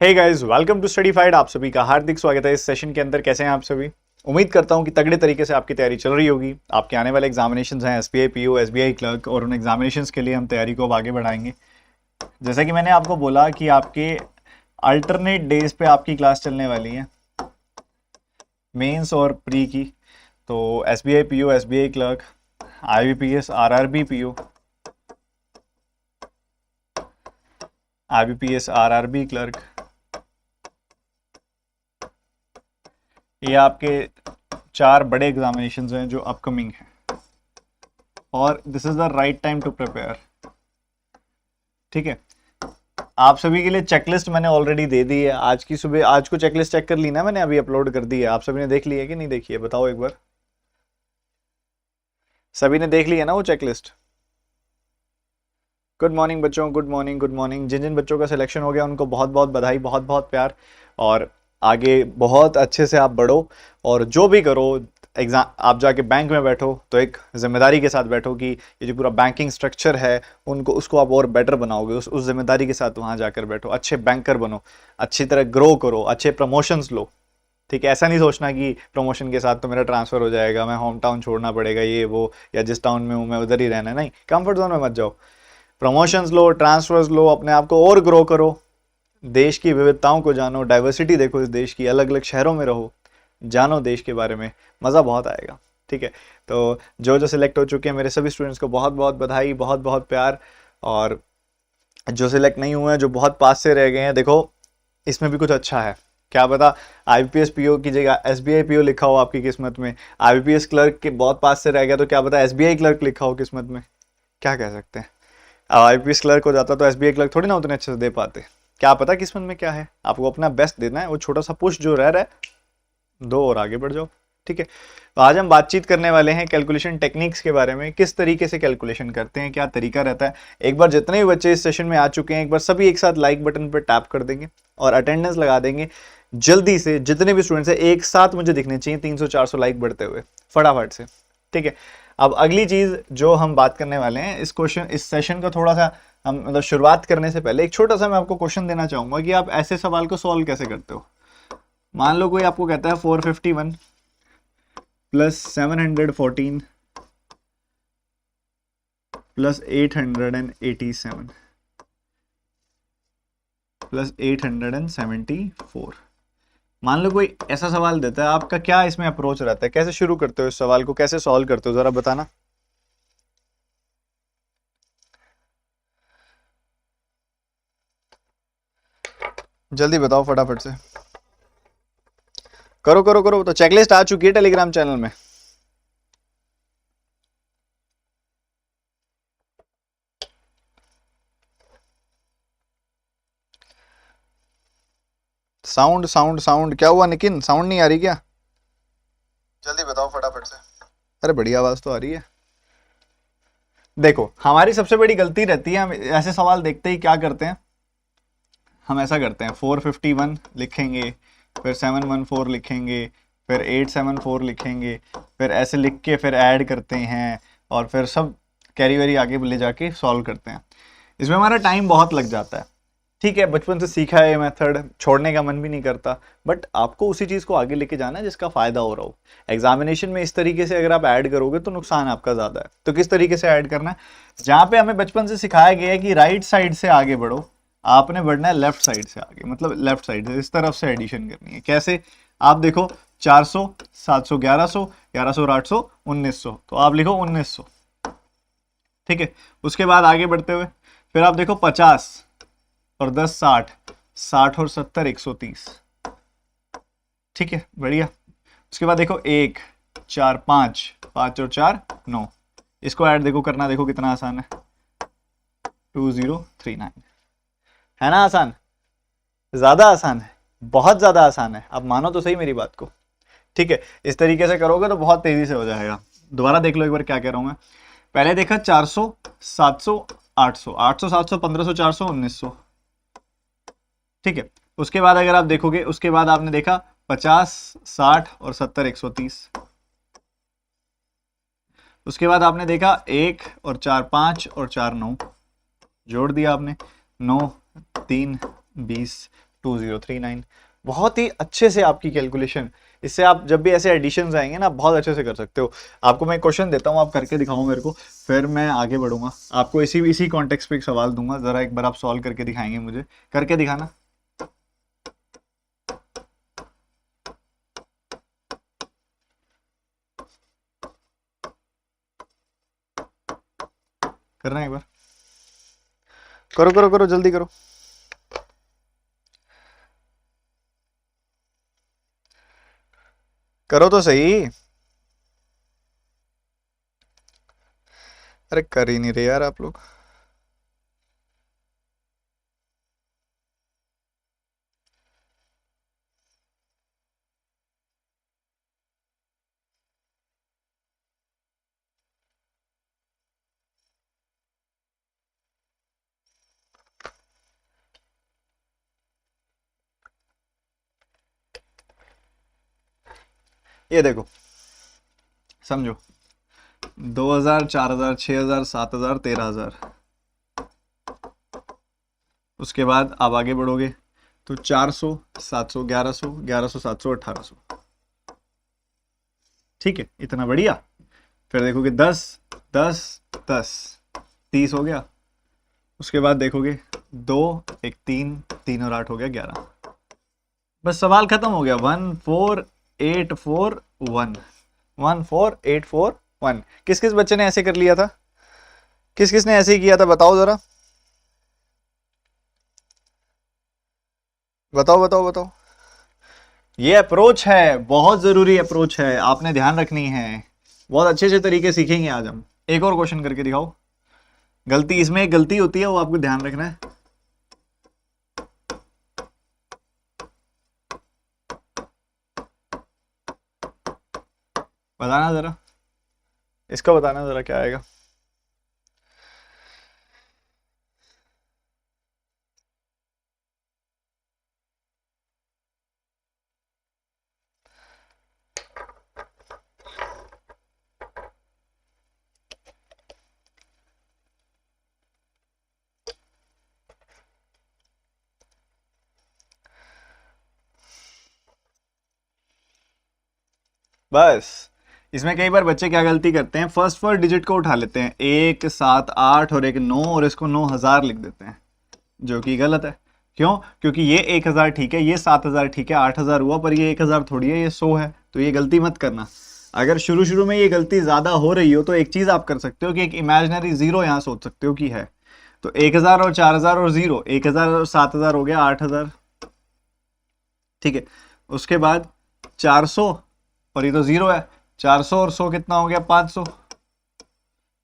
Hey guys, welcome to Studyfied. आप सभी का हार्दिक स्वागत है इस सेशन के अंदर। कैसे हैं आप सभी? उम्मीद करता हूं कि तगड़े तरीके से आपकी तैयारी चल रही होगी। आपके आने वाले एग्जामिनेशंस हैं एसबीआई पीओ, एसबीआई क्लर्क, और उन एग्जामिनेशंस के लिए हम तैयारी को अब आगे बढ़ाएंगे। जैसा कि मैंने आपको बोला कि आपके अल्टरनेट डेज पे आपकी क्लास चलने वाली है, मेंस और प्री की। तो SBI PO, SBI clerk, IBPS, RRB PO, IBPS, RRB clerk, ये आपके चार बड़े एग्जामिनेशंस हैं जो अपकमिंग हैं, और this is the right time to prepare. ठीक है, आप सभी के लिए चेकलिस्ट मैंने ऑलरेडी दे दी है। आज की सुबह, आज को चेकलिस्ट चेक कर ली ना, मैंने अभी अपलोड कर दी है। आप सभी ने देख ली है कि नहीं देखी है? बताओ एक बार। सभी ने देख ली है ना वो चेकलिस्ट? गुड मॉर्निंग बच्चों, गुड मॉर्निंग, गुड मॉर्निंग। जिन जिन बच्चों का सिलेक्शन हो गया उनको बहुत बहुत बधाई, बहुत बहुत प्यार। और आगे बहुत अच्छे से आप बढ़ो, और जो भी करो, एग्जाम आप जाके बैंक में बैठो तो एक जिम्मेदारी के साथ बैठो कि ये जो पूरा बैंकिंग स्ट्रक्चर है उनको उसको आप और बेटर बनाओगे। उस जिम्मेदारी के साथ वहाँ जाकर बैठो, अच्छे बैंकर बनो, अच्छी तरह ग्रो करो, अच्छे प्रमोशंस लो। ठीक है, ऐसा नहीं सोचना कि प्रमोशन के साथ तो मेरा ट्रांसफर हो जाएगा, मैं होम टाउन छोड़ना पड़ेगा, ये वो, या जिस टाउन में हूँ मैं उधर ही रहना है। नहीं, कंफर्ट जोन में मत जाओ। प्रमोशंस लो, ट्रांसफर्स लो, अपने आप को और ग्रो करो, देश की विविधताओं को जानो, डाइवर्सिटी देखो इस देश की, अलग अलग शहरों में रहो, जानो देश के बारे में, मज़ा बहुत आएगा। ठीक है, तो जो जो सिलेक्ट हो चुके हैं मेरे सभी स्टूडेंट्स को बहुत बहुत बधाई, बहुत बहुत प्यार। और जो सिलेक्ट नहीं हुए हैं, जो बहुत पास से रह गए हैं, देखो इसमें भी कुछ अच्छा है। क्या पता आईपीएस पीओ की जगह एसबीआई पीओ लिखा हो आपकी किस्मत में। आईपीएस क्लर्क के बहुत पास से रह गया तो क्या पता एसबीआई क्लर्क लिखा हो किस्मत में। क्या कह सकते हैं। अब आईपीएस क्लर्क हो जाता तो एसबीआई क्लर्क थोड़ी ना उतने अच्छे से दे पाते। क्या पता किस्मत में क्या है। आपको अपना बेस्ट देना है, वो छोटा सा पुश जो रह रहा है दो और आगे बढ़ जाओ। ठीक है, तो आज हम बातचीत करने वाले हैं कैलकुलेशन टेक्निक्स के बारे में। किस तरीके से कैलकुलेशन करते हैं, क्या तरीका रहता है। एक बार जितने भी बच्चे इस सेशन में आ चुके हैं, एक बार सभी एक साथ लाइक बटन पर टैप कर देंगे और अटेंडेंस लगा देंगे जल्दी से। जितने भी स्टूडेंट्स हैं एक साथ मुझे दिखने चाहिए, 300-400 लाइक बढ़ते हुए फटाफट से। ठीक है, अब अगली चीज जो हम बात करने वाले हैं, इस सेशन का थोड़ा सा हम मतलब शुरुआत करने से पहले एक छोटा सा मैं आपको क्वेश्चन देना चाहूंगा कि आप ऐसे सवाल को सॉल्व कैसे करते हो। मान लो कोई आपको कहता है 451 प्लस 714 प्लस 887 प्लस 874। मान लो कोई ऐसा सवाल देता है, आपका क्या इसमें अप्रोच रहता है? कैसे शुरू करते हो इस सवाल को, कैसे सॉल्व करते हो, जरा बताना। जल्दी बताओ फटाफट से। करो करो करो, तो चेकलिस्ट आ चुकी है टेलीग्राम चैनल में। साउंड साउंड साउंड, क्या हुआ नितिन? साउंड नहीं आ रही क्या? जल्दी बताओ फटाफट से। अरे बढ़िया, आवाज तो आ रही है। देखो, हमारी सबसे बड़ी गलती रहती है, हम ऐसे सवाल देखते ही क्या करते हैं, हम ऐसा करते हैं 451 लिखेंगे, फिर 714 लिखेंगे, फिर 874 लिखेंगे, फिर ऐसे लिख के फिर ऐड करते हैं, और फिर सब कैरी वेरी आगे ले जाके सॉल्व करते हैं। इसमें हमारा टाइम बहुत लग जाता है। ठीक है, बचपन से सीखा है ये मेथड, छोड़ने का मन भी नहीं करता, बट आपको उसी चीज़ को आगे लेके जाना है जिसका फ़ायदा हो रहा हो। एग्जामिनेशन में इस तरीके से अगर आप ऐड करोगे तो नुकसान आपका ज़्यादा है। तो किस तरीके से ऐड करना है? जहाँ पे हमें बचपन से सिखाया गया है कि राइट साइड से आगे बढ़ो, आपने बढ़ना है लेफ्ट साइड से आगे, मतलब लेफ्ट साइड से इस तरफ से एडिशन करनी है। कैसे? आप देखो 400, 700, 1100, 1100 और 800, 1900, तो आप लिखो 1900। ठीक है, उसके बाद आगे बढ़ते हुए फिर आप देखो 50 और 10 60, 60 और 70 130। ठीक है, बढ़िया। उसके बाद देखो 1 4 5, 5 और 4 9। इसको ऐड देखो करना, देखो कितना आसान है, 2039। है ना आसान? ज्यादा आसान है, बहुत ज्यादा आसान है। अब मानो तो सही मेरी बात को। ठीक है, इस तरीके से करोगे तो बहुत तेजी से हो जाएगा। दोबारा देख लो एक बार क्या कह रहा हूं मैं। पहले देखा 400, 700, 800, 800, 700, 1500, 400, 1900। ठीक है, उसके बाद अगर आप देखोगे, उसके बाद आपने देखा 50, 60 और 70 130। उसके बाद आपने देखा 1 और 4 5 और 4 9, जोड़ दिया आपने 9 3 20, 2039। बहुत ही अच्छे से आपकी कैलकुलेशन, इससे आप जब भी ऐसे एडिशंस आएंगे ना बहुत अच्छे से कर सकते हो। आपको मैं क्वेश्चन देता हूँ, आप करके दिखाओ मेरे को, फिर मैं आगे बढ़ूंगा। आपको इसी कॉन्टेक्स्ट पे एक सवाल दूंगा, जरा एक बार आप सॉल्व करके दिखाएंगे, मुझे करके दिखाना। करना है एक बार, करो करो करो, जल्दी करो। करो तो सही। अरे कर ही नहीं रहे यार आप लोग। ये देखो, समझो, 2000, 4000, 6000, 7000, 13000। उसके बाद आप आगे बढ़ोगे तो 400, 700, 1100, 1100, 700, 1800। ठीक है, इतना बढ़िया। फिर देखोगे 10, 10, 10, 30 हो गया। उसके बाद देखोगे 2, 1, 3, 3 और 8 हो गया 11। बस सवाल खत्म हो गया। 14841, 14841। किस किस बच्चे ने ऐसे कर लिया था? किस किस ने ऐसे ही किया था? बताओ जरा, बताओ बताओ बताओ। ये अप्रोच है, बहुत जरूरी अप्रोच है, आपने ध्यान रखनी है। बहुत अच्छे अच्छे तरीके सीखेंगे आज हम। एक और क्वेश्चन करके दिखाओ। गलती इसमें एक गलती होती है, वो आपको ध्यान रखना है। बताना जरा, इसका बताना जरा क्या आएगा। बस इसमें कई बार बच्चे क्या गलती करते हैं, फर्स्ट फर्स्ट डिजिट को उठा लेते हैं, 1, 7, 8 और एक 9, और इसको 9000 लिख देते हैं, जो कि गलत है। क्यों? क्योंकि ये 1000 ठीक है, ये 7000 ठीक है, 8000 हुआ, पर ये 1000 थोड़ी है, ये 100 है। तो ये गलती मत करना। अगर शुरू शुरू में ये गलती ज्यादा हो रही हो तो एक चीज आप कर सकते हो कि एक इमेजिनरी जीरो यहाँ सोच सकते हो कि है। तो 1000 और 4000 और जीरो, 1000 और 7000 हो गया 8000। ठीक है, उसके बाद 400, और ये तो जीरो है, 400 और 100 कितना हो गया? 500।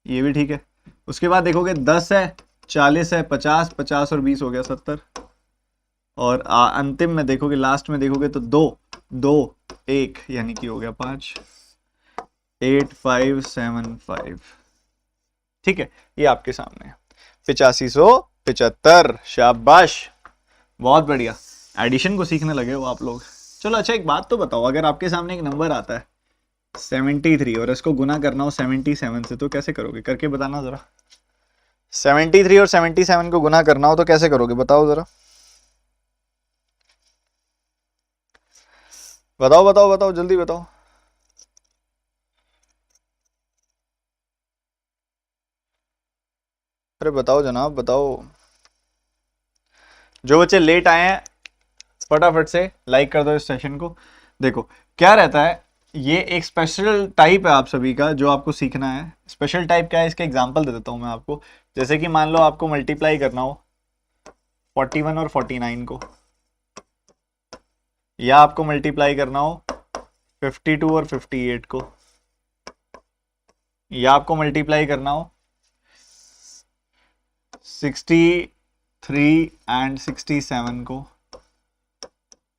ये भी ठीक है। उसके बाद देखोगे 10 है, 40 है, 50, 50 और 20 हो गया 70। और अंतिम में देखोगे, लास्ट में देखोगे तो 2, 2, 1 यानी कि हो गया 5, 8575। ठीक है, ये आपके सामने है 8575। शाबाश, बहुत बढ़िया। एडिशन को सीखने लगे हो आप लोग। चलो अच्छा, एक बात तो बताओ, अगर आपके सामने एक नंबर आता है 73 और इसको गुना करना हो 77 से, तो कैसे करोगे? करके बताना जरा। 73 और 77 को गुना करना हो तो कैसे करोगे? बताओ जरा, बताओ बताओ बताओ, जल्दी बताओ। अरे बताओ जनाब, बताओ। जो बच्चे लेट आए हैं फटाफट से लाइक कर दो इस सेशन को। देखो क्या रहता है, ये एक स्पेशल टाइप है आप सभी का जो आपको सीखना है। स्पेशल टाइप क्या है, इसका एग्जांपल दे देता हूं मैं आपको। जैसे कि मान लो आपको मल्टीप्लाई करना हो 41 और 49 को, या आपको मल्टीप्लाई करना हो 52 और 58 को, या आपको मल्टीप्लाई करना हो 63 एंड 67 को,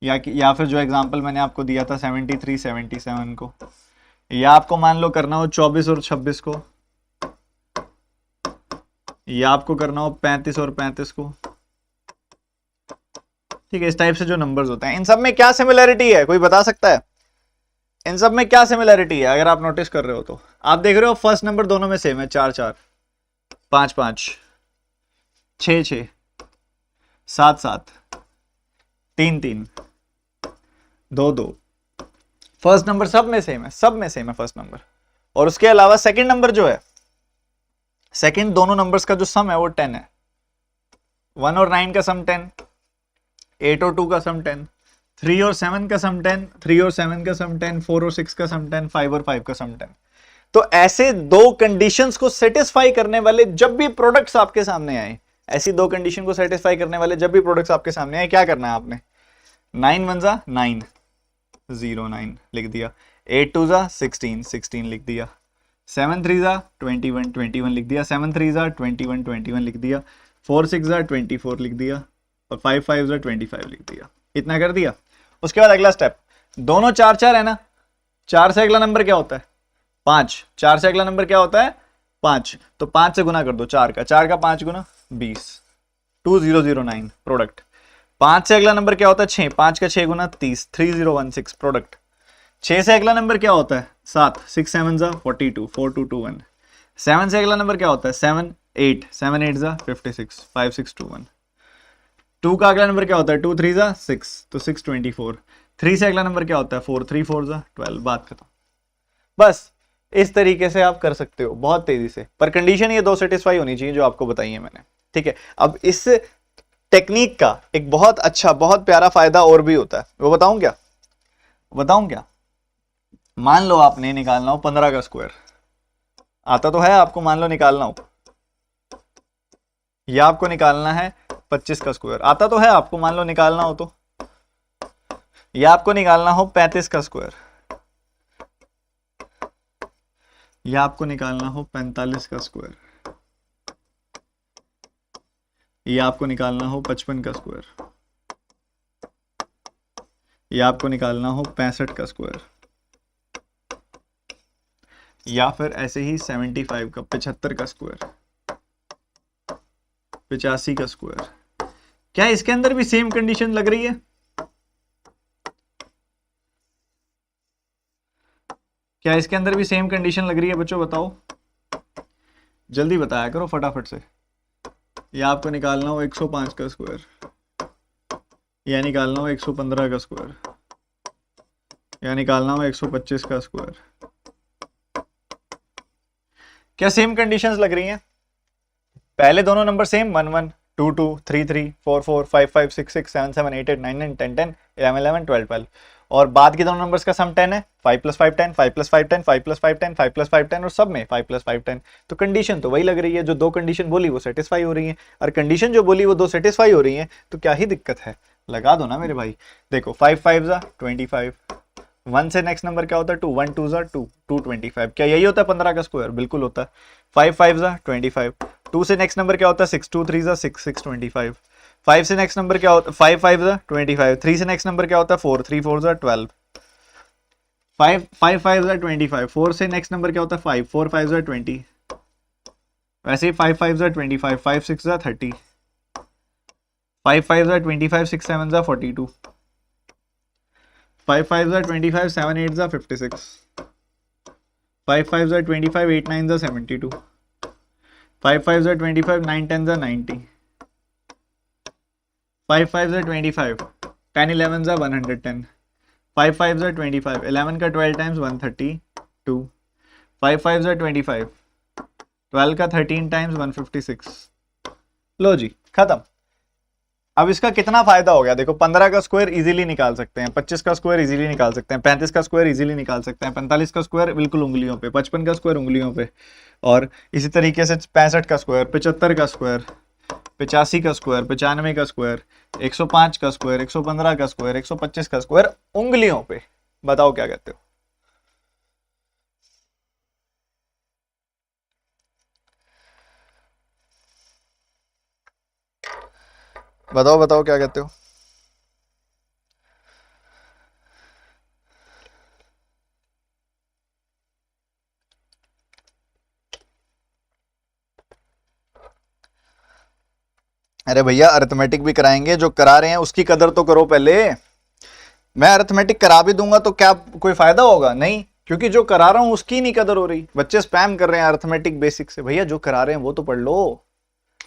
या फिर जो एग्जांपल मैंने आपको दिया था 73, 77 को, या आपको मान लो करना हो 24 और 26 को, या आपको करना हो 35 और 35 को। ठीक है, इस टाइप से जो नंबर्स होते हैं, इन सब में क्या सिमिलरिटी है, कोई बता सकता है? इन सब में क्या सिमिलरिटी है अगर आप नोटिस कर रहे हो तो? आप देख रहे हो फर्स्ट नंबर दोनों में सेम है, 4 4, 5 5, 6 6, 7 7, 3 3 2 2। फर्स्ट नंबर सब में सेम है, सब में सेम है फर्स्ट नंबर। और उसके अलावा सेकंड नंबर जो है, सेकंड दोनों नंबर्स का जो सम है वो 10 है। 1 और 9 का सम 10, 8 और 2 का सम 10, 3 और 7 का सम 10, 3 और 7 का सम 10, 4 और 6 का सम 10, 5 और 5 का सम 10। तो ऐसे दो कंडीशंस को सेटिस्फाई करने वाले जब भी प्रोडक्ट्स आपके सामने आए, ऐसी दो कंडीशन को सेटिस्फाई करने वाले जब भी प्रोडक्ट्स आपके सामने आए, क्या करना है आपने? 9 1 जा 9, 0 9 लिख दिया, 8 2 जा 16 16 लिख दिया, 7 3 जा 21 21 लिख दिया, 7 3 जा 21 21 लिख दिया, 4 6 जा 24 लिख दिया, और 5 5 जा 25 लिख दिया। इतना कर दिया। उसके बाद अगला स्टेप, दोनों 4 4 है ना, 4 से अगला नंबर क्या होता है? 5। 4 से अगला नंबर क्या होता है? 5। तो 5 से गुना कर दो 4 का, 4 का 5 गुना 20, 2009 प्रोडक्ट। 5 से अगला नंबर क्या होता है? 6। 5 का 6 गुना 30, 3016 प्रोडक्ट। 6 से अगला नंबर क्या होता है? 7। 6 7 जा 42, 4221। 7 से अगला नंबर क्या होता है? 7 8, 7 8 जा 56, 5621। 2 का अगला नंबर क्या होता है? 2 3 जा 6, तो 624। 3 से अगला नंबर क्या होता है? 4 3 4 जा 12। बात खत्म। बस इस तरीके से आप कर सकते हो बहुत तेजी से, पर कंडीशन ये दो सेटिस्फाई होनी चाहिए जो आपको बताई है मैंने, ठीक है। अब इस टेक्निक का एक बहुत अच्छा, बहुत प्यारा फायदा और भी होता है, वो बताऊं क्या? बताऊं क्या? मान लो आपने निकालना हो 15 का स्क्वायर, आता तो है आपको, मान लो निकालना हो, या आपको निकालना है 25 का स्क्वायर, आता तो है आपको, मान लो निकालना हो तो, या आपको निकालना हो 35 का स्क्वायर, या आपको निकालना हो 45 का स्क्वायर, या आपको निकालना हो 55 का स्क्वायर, या आपको निकालना हो 65 का स्क्वायर, या फिर ऐसे ही 75 का, 75 का स्क्वायर, 85 का स्क्वायर। क्या इसके अंदर भी सेम कंडीशन लग रही है? क्या इसके अंदर भी सेम कंडीशन लग रही है बच्चों? बताओ, जल्दी बताया करो फटाफट से। या आपको निकालना हो 105 का स्क्वायर, या निकालना हो 115 का स्क्वायर, या निकालना हो 125 का स्क्वायर। क्या सेम कंडीशंस लग रही हैं? पहले दोनों नंबर सेम, 1 1 2 2 3 3 4 4 5 5 6 6 7 7 8 8 9 9 10 10 11 11 12 12, और बाद के दोनों नंबर्स का सम 10 है। 5 + 5 10, 5 + 5 10, 5 + 5 10, 5 + 5 10, और सब में 5 + 5 10। तो कंडीशन तो वही लग रही है, जो दो कंडीशन बोली वो सेटिस्फाई हो रही है, और कंडीशन जो बोली वो दो सेटिस्फाई हो रही है, तो क्या ही दिक्कत है? लगा दो ना मेरे भाई। देखो 5 5 जा 25, 1 से नेक्स्ट नंबर क्या होता है? 2, 1 2 जा 2, 225। क्या यही होता है 15 का स्क्वायर? बिल्कुल होता है। 5 5 जा 25, 2 से नेक्स्ट नंबर क्या होता है? 6, 2 3 जा 6, 625। 5 से नेक्स्ट नंबर क्या होता है? 5 5 जा 25, 3 से नेक्स्ट नंबर क्या होता है? 4, 3 4 जा 12। 5 5 5 जा 25, 4 से नेक्स्ट नंबर क्या होता है? 5, 4 5 जा 20। वैसे ही 5 5 जा 25, 5 6 जा 30, 5 5 जा 25, 6 7 जा 42, 5 5 जा 25, 7 8 जा 56, 5 5 जा 25, 8 9 जा 72, 5 5 जा 25, 9 10 जा 90, 5 5 जा 25, 10 11 जा 110, 5 5 जा 25, 11 का 12 टाइम्स 132, 5 5 जा 25, 12 का 13 टाइम्स 156। लो जी, खत्म। अब इसका कितना फायदा हो गया? देखो 15 का स्क्वायर इजीली निकाल सकते हैं, 25 का स्क्वायर इजीली निकाल सकते हैं, 35 का स्क्वायर इजीली निकाल सकते हैं, 45 का स्क्वायर बिल्कुल उंगलियों पे, 55 का स्क्वायर उंगलियों पे, और इसी तरीके से 65 का स्क्वायर, 75 का स्क्वायर, 85 का स्क्वायर, 95 का स्क्वायर, 105 का स्क्वायर, 115 का स्क्वायर, 125 का स्क्वायर उंगलियों पे। बताओ क्या कहते हो? बताओ बताओ क्या कहते हो? अरे भैया अरिथमेटिक भी कराएंगे, जो करा रहे हैं उसकी कदर तो करो पहले। मैं अरिथमेटिक करा भी दूंगा तो क्या कोई फायदा होगा? नहीं, क्योंकि जो करा रहा हूं उसकी नहीं कदर हो रही। बच्चे स्पैम कर रहे हैं अरिथमेटिक बेसिक से। भैया जो करा रहे हैं वो तो पढ़ लो,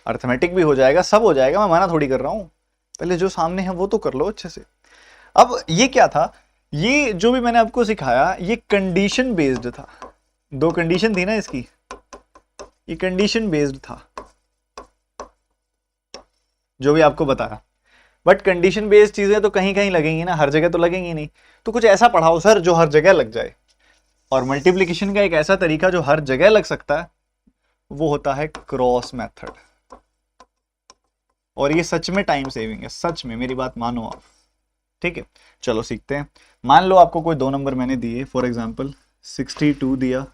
अरिथमेटिक भी हो जाएगा, सब हो जाएगा, मैं मना थोड़ी कर रहा हूं। पहले जो सामने है वो तो कर लो अच्छे से। अब ये क्या था, ये जो भी मैंने आपको सिखाया ये कंडीशन बेस्ड था, दो कंडीशन थी ना इसकी, ये कंडीशन बेस्ड था जो भी आपको बताया। बट कंडीशन बेस्ड चीजें तो कहीं कहीं लगेंगी ना, हर जगह तो लगेंगी नहीं। तो कुछ ऐसा पढ़ाओ सर जो हर जगह लग जाए। और मल्टीप्लिकेशन का एक ऐसा तरीका जो हर जगह लग सकता है वो होता है क्रॉस मेथड। और ये सच में टाइम सेविंग है, सच में, मेरी बात मानो आप। ठीक है, चलो सीखते हैं। मान लो आपको कोई दो नंबर मैंने दिए, फॉर एग्जांपल 62 दिया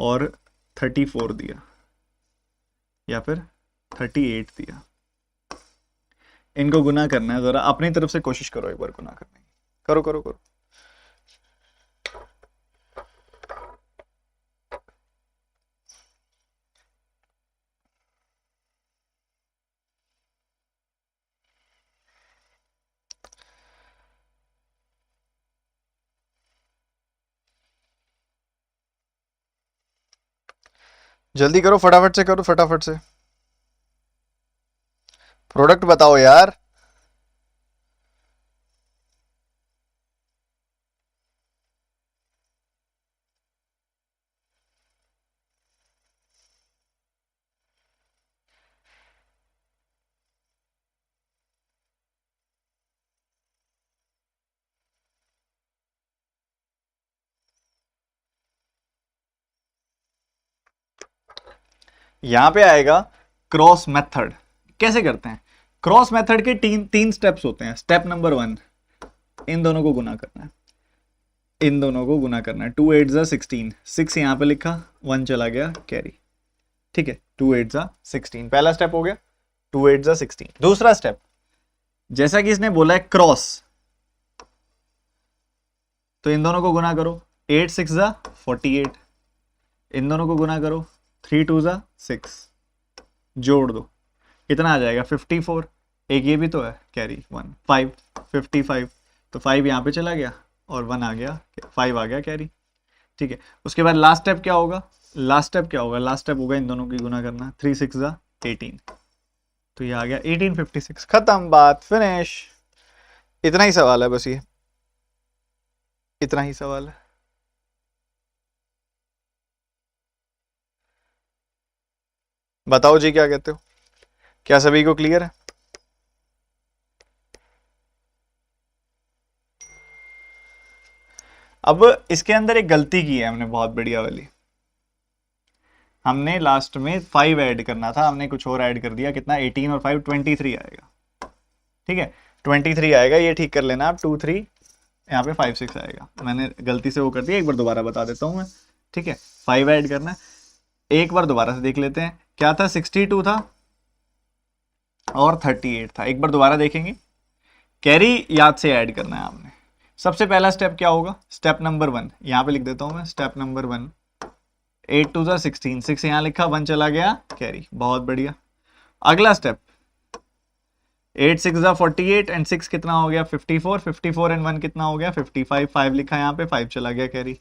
और 34 दिया, या फिर 38 दिया। इनको गुना करना है, जरा अपनी तरफ से कोशिश करो एक बार गुना करने की। करो करो करो। जल्दी करो, फटाफट से करो, फटाफट से। प्रोडक्ट बताओ यार। यहां पे आएगा क्रॉस मेथड। कैसे करते हैं क्रॉस मेथड के? तीन तीन स्टेप्स होते हैं। स्टेप नंबर 1, इन दोनों को गुना करना है, इन दोनों को गुना करना है। 2 8 जा 16, 6 यहां पे लिखा, 1 चला गया कैरी। ठीक है, 2 8 जा 16, पहला स्टेप हो गया। 2 8 जा 16। दूसरा स्टेप, जैसा कि इसने बोला है क्रॉस, तो इन दोनों को गुना करो। 8 6 जा 48, इन दोनों को गुना करो। 3 2 जा 6, जोड़ दो, कितना आ जाएगा? 54। एक ये भी तो है कैरी, 1 5 55, तो 5 यहाँ पे चला गया और 1 आ गया, 5 आ गया कैरी। ठीक है, उसके बाद लास्ट स्टेप क्या होगा? लास्ट स्टेप क्या होगा? लास्ट स्टेप होगा इन दोनों की गुना करना। 3 6 जा 18, तो ये आ गया 1856। खत्म, बात फिनिश। इतना ही सवाल है बस, ये इतना ही सवाल है। बताओ जी क्या कहते हो, क्या सभी को क्लियर है? अब इसके अंदर एक गलती की है हमने बहुत बढ़िया वाली। हमने लास्ट में 5 ऐड करना था, हमने कुछ और ऐड कर दिया। कितना? 18 और 5 23 आएगा। ठीक है, 23 आएगा, ये ठीक कर लेना आप। 2 3, यहाँ पे 5 6 आएगा। मैंने गलती से वो कर दिया, एक बार दोबारा बता देता हूँ मैं। ठीक है, 5 ऐड करना है। एक बार दोबारा से देख लेते हैं, क्या था? 62 था और 38 था। एक बार दोबारा देखेंगे। कैरी याद से ऐड करना है आपने। सबसे पहला स्टेप क्या होगा? स्टेप नंबर 1 यहाँ पे लिख देता हूँ मैं। स्टेप नंबर 1, 8 2 16, 6 यहाँ लिखा, 1 चला गया कैरी। बहुत बढ़िया। अगला स्टेप, 8 6 जा 48 एंड 6 कितना हो गया? 54, 54 एंड 1 कितना हो गया? 55, 5 लिखा यहाँ पे, 5 चला गया कैरी।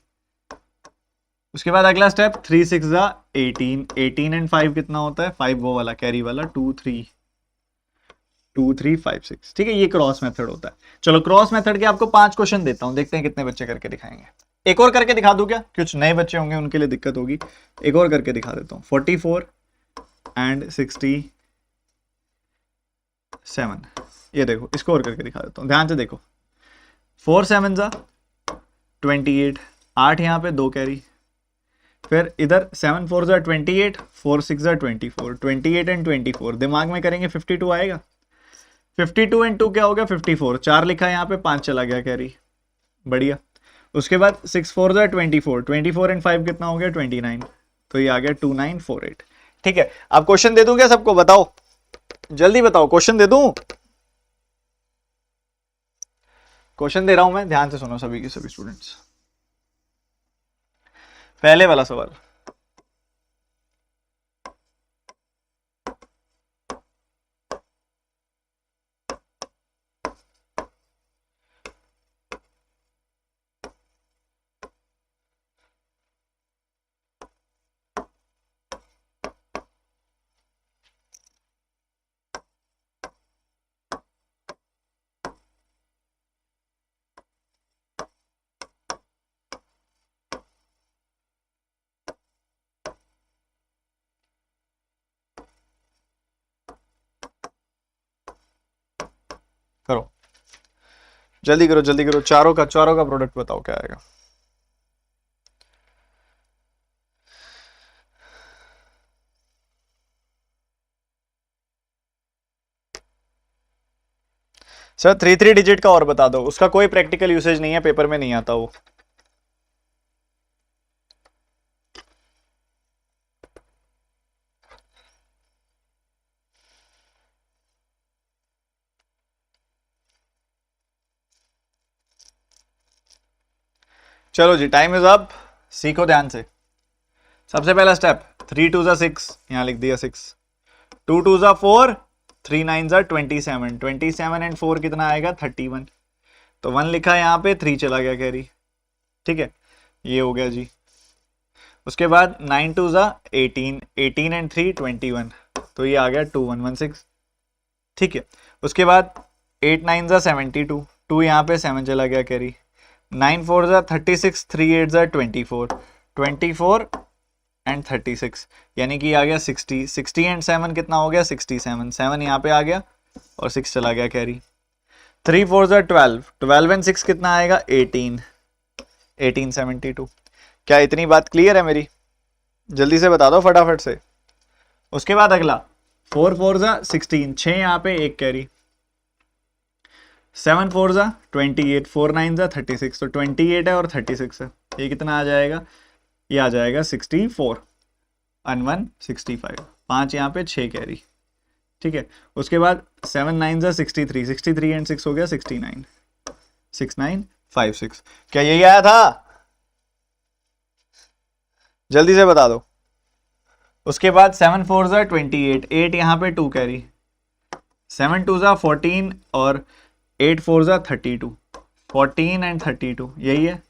उसके बाद अगला स्टेप, 3 6 जा 18, 18 एंड 5 कितना होता है? 5 वो वाला कैरी वाला, 2 3 2 3 5 6। ठीक है, ये क्रॉस मेथड होता है। चलो क्रॉस मेथड के आपको 5 क्वेश्चन देता हूं, देखते हैं कितने बच्चे करके दिखाएंगे। एक और करके दिखा दूं क्या? कुछ नए बच्चे होंगे उनके लिए दिक्कत होगी। एक और करके दिखा देता हूं। 44 एंड 67, ये देखो, इसको और करके दिखा देता हूं, ध्यान से देखो। 4 7 जा 28, 8 यहाँ पे 2 कैरी। फिर इधर 7 4 जा 28, 4 6 जा 24, 28 एंड 24 दिमाग में करेंगे 52 आएगा। 52 एंड 2 क्या हो गया? 54, 4 लिखा है यहाँ पे, 5 चला गया कैरी। बढ़िया। उसके बाद 6 4 जा 24, 24 एंड 5 कितना हो गया? 29, तो ये आ गया 2948। ठीक है, अब क्वेश्चन दे दूं क्या सबको? बताओ, जल्दी बताओ, क्वेश्चन दे दूं? क्वेश्चन दे रहा हूं मैं, ध्यान से सुनो सभी के सभी स्टूडेंट्स। पहले वाला सवाल, जल्दी करो, चारों का प्रोडक्ट बताओ क्या आएगा। सर 3 डिजिट का और बता दो, उसका कोई प्रैक्टिकल यूसेज नहीं है, पेपर में नहीं आता वो। चलो जी, टाइम इज अप, सीखो ध्यान से। सबसे पहला स्टेप, 3 2 6, यहां लिख दिया 6, 2 2 4, 3 9 27 एंड 4 कितना आएगा 31, तो 1 लिखा यहाँ पे, 3 चला गया कैरी, ठीक है, ये हो गया जी। उसके बाद 9 2 18, 18 एंड 3 21, तो ये आ गया 2116, ठीक है। उसके बाद 8 9 72, 2 यहाँ पे 7 चला गया कैरी, 9 4 36, 3 8 24, 24 एंड 36, यानी कि आ गया 60, 60 एंड 7 कितना हो गया 67, 7 यहाँ पे आ गया और 6 चला गया कैरी, 3 4 12, 12 एंड 6 कितना आएगा 18, 1872। क्या इतनी बात क्लियर है मेरी? जल्दी से बता दो फटाफट से। उसके बाद अगला 4 4 16, 6 यहाँ पे एक कैरी, 7 4 28, 4 9 36, तो 28 है और 36 है, ये कितना आ जाएगा, ये आ जाएगा 64 एंड 1 65, 5 यहाँ पे 6 कैरी, ठीक है। उसके बाद 7 9 63, 63 एंड 6 हो गया 69, 6956। क्या यही आया था? जल्दी से बता दो। उसके बाद 7 4 28, 8 यहाँ पे 2 कैरी, 7 2 14 और 8 4 32, 14 एंड 32, यही है,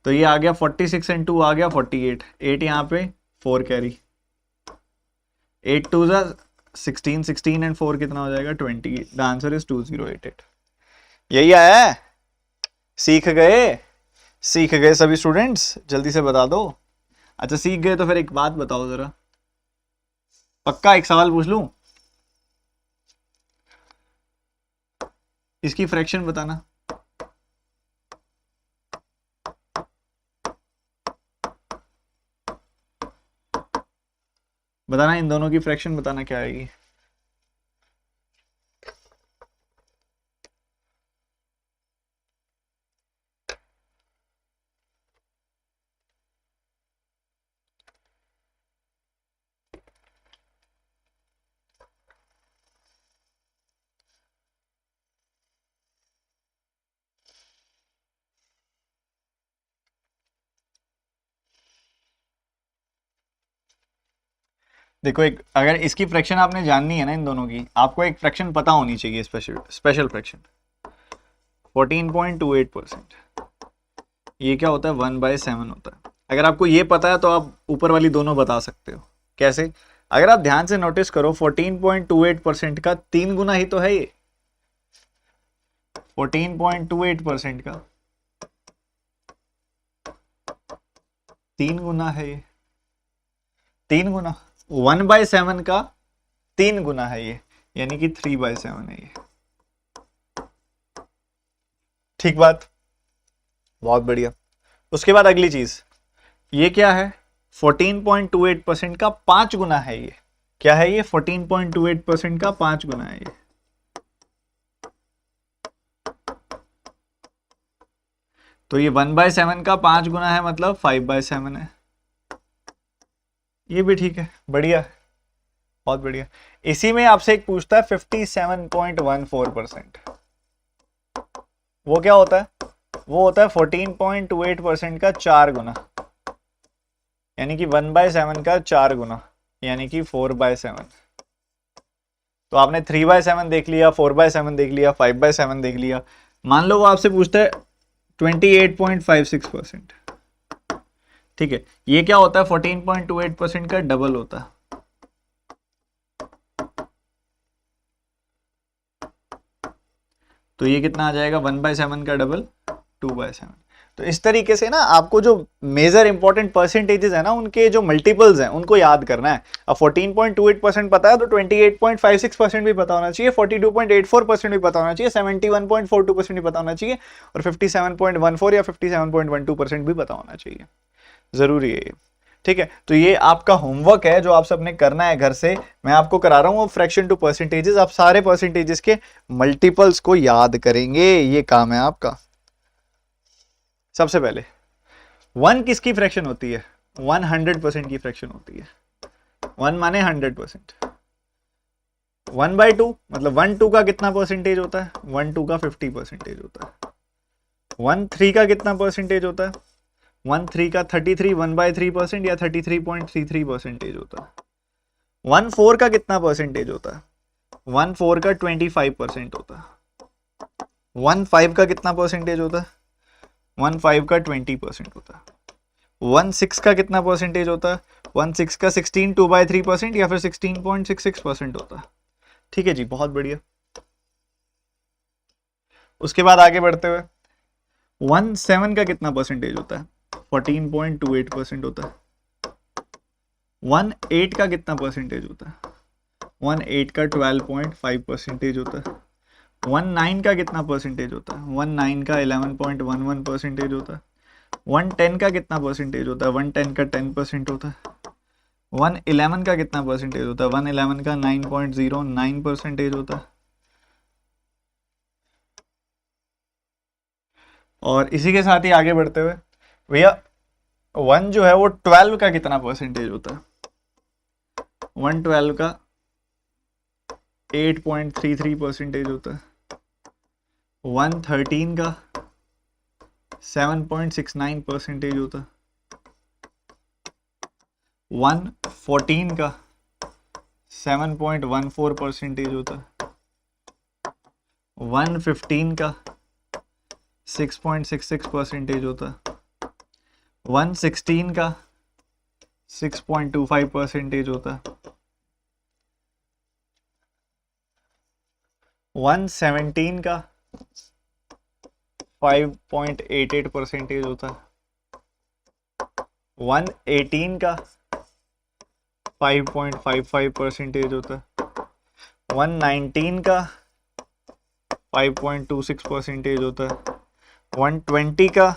तो ये आ गया 46 एंड 2 आ गया 48, 8 यहाँ पे 4 कैरी, 8 2 16, 16 एंड 4 कितना हो जाएगा 20, द आंसर इज 2088। यही आया है? सीख गए सभी स्टूडेंट्स, जल्दी से बता दो। अच्छा सीख गए तो फिर एक बात बताओ जरा, पक्का एक सवाल पूछ लूं, इसकी फ्रैक्शन बताना, बताना इन दोनों की फ्रैक्शन बताना क्या आएगी। देखो एक, अगर इसकी फ्रैक्शन आपने जाननी है ना इन दोनों की, आपको एक फ्रैक्शन पता होनी चाहिए, स्पेशल फ्रैक्शन 14.28%, ये क्या होता है 1/7 होता है। अगर आपको ये पता है तो आप ऊपर वाली दोनों बता सकते हो। कैसे? अगर आप ध्यान से नोटिस करो 14.28% का 3 गुना ही तो है ये, 14.28% का 3 गुना है ये, 3 गुना 1/7 का 3 गुना है ये, यानी कि 3/7 है ये, ठीक बात, बहुत बढ़िया। उसके बाद अगली चीज, ये क्या है 14.28% का 5 गुना है ये, क्या है ये 14.28% का 5 गुना है ये, तो ये 1/7 का 5 गुना है मतलब 5/7 है, ये भी ठीक है, बढ़िया, बहुत बढ़िया। इसी में आपसे एक पूछता है 57.14%, वो क्या होता है, वो होता है 14.28% का 4 गुना, यानी कि 1/7 का 4 गुना, यानी कि 4/7। तो आपने 3/7 देख लिया, 4/7 देख लिया, 5/7 देख लिया, मान लो वो आपसे पूछता है 28.56%, ठीक है, ये क्या होता है 14.28% का डबल होता है, तो ये कितना आ जाएगा 1/7 का डबल 2/7, तो इस तरीके से ना आपको जो मेजर इंपॉर्टेंट परसेंटेजेस है ना उनके जो मल्टीपल्स हैं उनको याद करना है। अब 14.28% पता है तो 28.56% भी पता होना चाहिए, 42.84% भी पता होना चाहिए, 71.42% भी पता होना चाहिए और 57.14 या 57.12% भी पता होना चाहिए। जरूरी है ये, ठीक है। तो ये आपका होमवर्क है जो आप सबने करना है घर से, मैं आपको करा रहा हूँ फ्रैक्शन टू परसेंटेजेस। आप सारे परसेंटेजेस के मल्टीपल्स को याद करेंगे, ये काम है आपका। सबसे पहले 1 किसकी फ्रैक्शन होती है? 1 100% की फ्रैक्शन होती है। 1 माने 100%। 1/2 मतलब 1 2 का कितना परसेंटेज होता है? 1 2 का 50% होता है। 1 3 का कितना परसेंटेज होता है? 1 3 का 33 1/3% या 33.33% होता है। 1 4 का कितना परसेंटेज होता है? 1 4 का 25% होता है। 1 5 का कितना परसेंटेज होता है? 1 5 का 20% होता है। 1 6 का कितना परसेंटेज होता है? 1 6 का 16 2/3% या फिर 16.66% होता है। ठीक है जी, बहुत बढ़िया। उसके बाद आगे बढ़ते हुए 1 7 का कितना परसेंटेज होता है? 14.28% होता है। 1 8 का कितना परसेंटेज होता है? 1 8 का 12.5% होता है। 1 9 का कितना परसेंटेज होता है? 1 9 का 11.11% होता है। 1 10 का कितना परसेंटेज होता है? 1 10 का 10% होता है। 1 11 का कितना परसेंटेज होता है? 1 11 का 9.09% होता है। और इसी के साथ ही आगे बढ़ते हुए भैया 1 जो है वो 12 का कितना परसेंटेज होता है? 1 12 का 8.33% होता है। 1 13 का 7.69% होता है। 1 14 का 7.14% होता है। 1 15 का 6.66% होता है। 1 16 का 6.25% होता है। 1 17 का 5.88% होता है। 1 18 का 5.55% होता है। 1 19 का 5.26% होता है। 1 20 का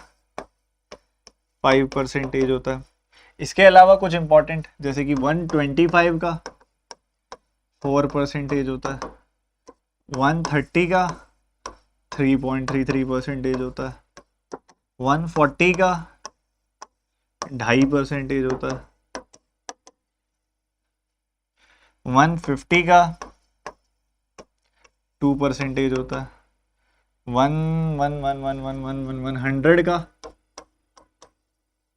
5% होता है। इसके अलावा कुछ इंपॉर्टेंट जैसे कि 125 का 4% होता है। 130 का 3.33% होता है। 140 का 2.5% होता है। 150 का 2% होता है। 100 का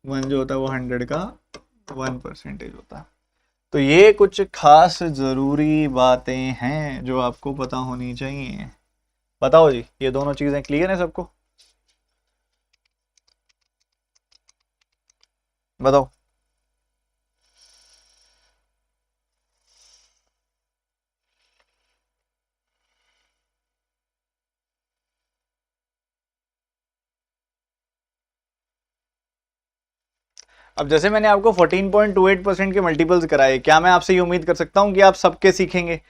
1 जो होता है वो 100 का 1% होता है। तो ये कुछ खास जरूरी बातें हैं जो आपको पता होनी चाहिए। बताओ जी, ये दोनों चीजें क्लियर है सबको? बताओ। अब जैसे मैंने आपको 14.28% के मल्टीपल्स कराए, क्या मैं आपसे ये उम्मीद कर सकता हूं कि आप सबके सीखेंगे?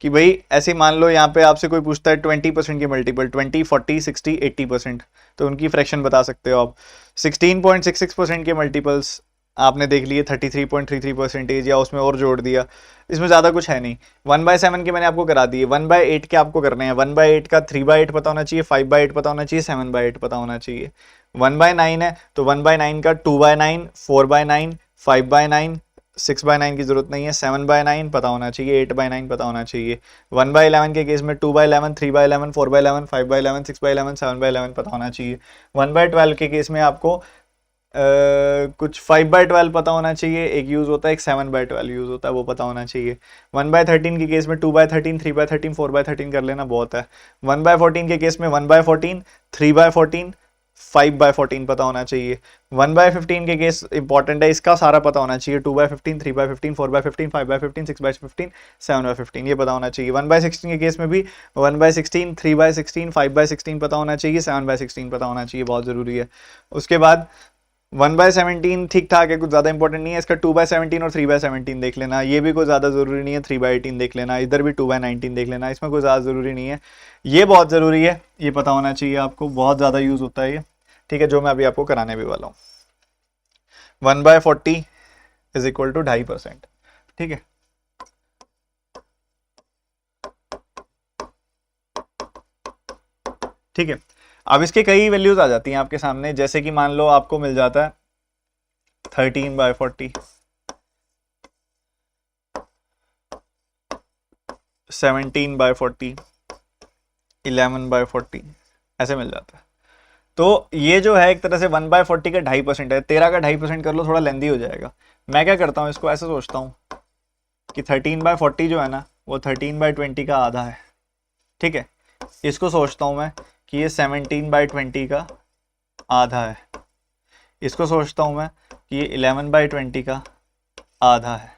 कि भाई ऐसे मान लो यहाँ पे आपसे कोई पूछता है 20% के मल्टीपल, 20 40 60 80%, तो उनकी फ्रैक्शन बता सकते हो आप। 16.66% के मल्टीपल्स आपने देख लिए, 33.33% या उसमें और जोड़ दिया, इसमें ज़्यादा कुछ है नहीं। 1/7 के मैंने आपको करा दिए। 1/8 के आपको करने हैं। 1/8 का 3/8 पता होना चाहिए, 5/8 पता होना चाहिए, 7/8 पता होना चाहिए। 1/9 है तो 1/9 का 2/9, 4/9, 5/9, 6/9 की जरूरत नहीं है, 7/9 पता होना चाहिए, 8/9 पता होना चाहिए। 1/11 के केस में 2/11, 3/11, 4/11, 5/11, 6/11, 7/11 पता होना चाहिए। 1/12 के केस में आपको कुछ 5/12 पता होना चाहिए, एक यूज होता है, एक 7/12 यूज होता है, वो पता होना चाहिए। 1/13 के केस में 2/13, 3/13, 4/13 कर लेना बहुत है। 1/14 के केस में 1/14, 3/14, 5/14 पता होना चाहिए। 1/15 के केस इंपॉर्टेंट है, इसका सारा पता होना चाहिए। 2/15, 3/15, 4/15, 5/15, 6/15, 7/15 ये पता होना चाहिए। 1/16 के केस में भी 1/16, 3/16, 5/16 पता होना चाहिए, 7/16 पता होना चाहिए, बहुत ज़रूरी है। उसके बाद 1/17 ठीक ठाक है, कुछ ज़्यादा इंपॉर्टेंट नहीं है। इसका 2/17 और 3/17 देख लेना, ये भी कोई ज़्यादा ज़रूरी नहीं है। 3/18 देख लेना, इधर भी 2/19 देख लेना, इसमें कोई ज़्यादा ज़रूरी नहीं है। ये बहुत ज़रूरी है, ये पता होना चाहिए आपको, बहुत ज़्यादा यूज़ होता है ये, ठीक है, जो मैं अभी आपको कराने भी वाला हूँ। 1/40 इज इक्वल टू 2.5%, ठीक है। ठीक है, अब इसके कई वैल्यूज आ जाती हैं आपके सामने, जैसे कि मान लो आपको मिल जाता है 13/40, 17/40, 11/40 ऐसे मिल जाता है। तो ये जो है एक तरह से 1/40 का 2.5% है। 13 का 2.5% कर लो, थोड़ा लेंदी हो जाएगा। मैं क्या करता हूँ, इसको ऐसे सोचता हूँ कि 13/40 जो है ना, वो 13/20 का आधा है, ठीक है। इसको सोचता हूँ मैं कि ये 17/20 का आधा है। इसको सोचता हूँ मैं कि ये 11/20 का आधा है।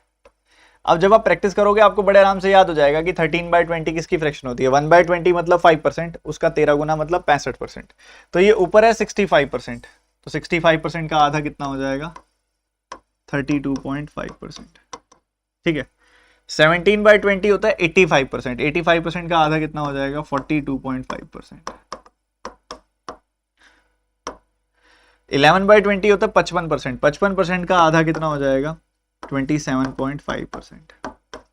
अब जब आप प्रैक्टिस करोगे आपको बड़े आराम से याद हो जाएगा कि 13/20 किसकी फ्रैक्शन होती है। 1/20 मतलब 5%, उसका 13 गुना मतलब 65%। तो ये ऊपर है 65%, तो 65% का आधा कितना हो जाएगा, 32.5%, ठीक है। 17/20 होता है 85%, 85% का आधा कितना हो जाएगा, 42.5%। 11/20 होता है 55%, 55% का आधा कितना हो जाएगा, 27.5%,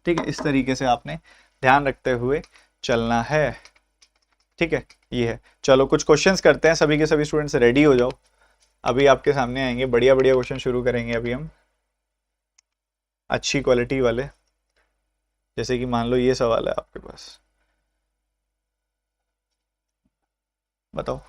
ठीक है। इस तरीके से आपने ध्यान रखते हुए चलना है, ठीक है। ये है, चलो कुछ क्वेश्चंस करते हैं, सभी के सभी स्टूडेंट्स रेडी हो जाओ, अभी आपके सामने आएंगे बढ़िया बढ़िया क्वेश्चन शुरू करेंगे अभी हम, अच्छी क्वालिटी वाले। जैसे कि मान लो ये सवाल है आपके पास, बताओ।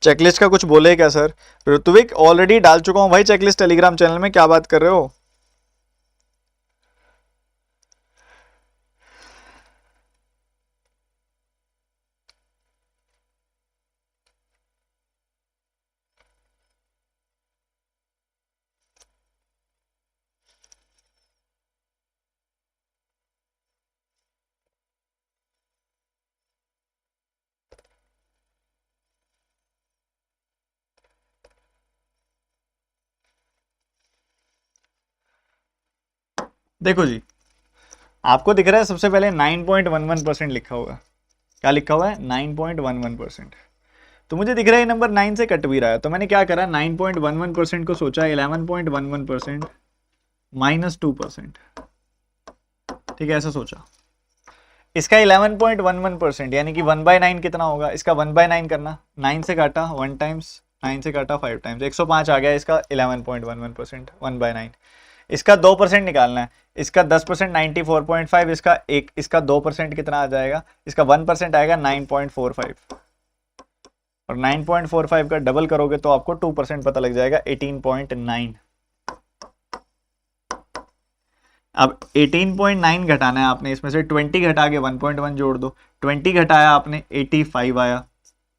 चेकलिस्ट का कुछ बोले क्या सर? ऋत्विक ऑलरेडी डाल चुका हूं भाई चेकलिस्ट टेलीग्राम चैनल में, क्या बात कर रहे हो। देखो जी, आपको दिख रहा है सबसे पहले 9.11% लिखा हुआ है। क्या लिखा हुआ है, 9.11%। तो मुझे दिख रहा है ये नंबर 9 से कट भी रहा है, तो मैंने क्या करा, 9.11% को सोचा 11.11% -2%, ठीक है, ऐसा सोचा। इसका 11.11% यानी कि 1/9 कितना होगा, इसका 1/9 करना, 9 से काटा 1 टाइम्स, 9 से काटा 5 टाइम्स, 105 आ गया इसका 11.11%, 1/9। इसका 2% निकालना है, इसका 10% 94.5, इसका 2% कितना आ जाएगा, इसका 1% आएगा 9.45, और 9.45 का डबल करोगे तो आपको 2% पता लग जाएगा, 18.9। अब 18.9 घटाना है आपने, इसमें से 20 घटा के 1.1 जोड़ दो, 20 घटाया आपने 85 आया,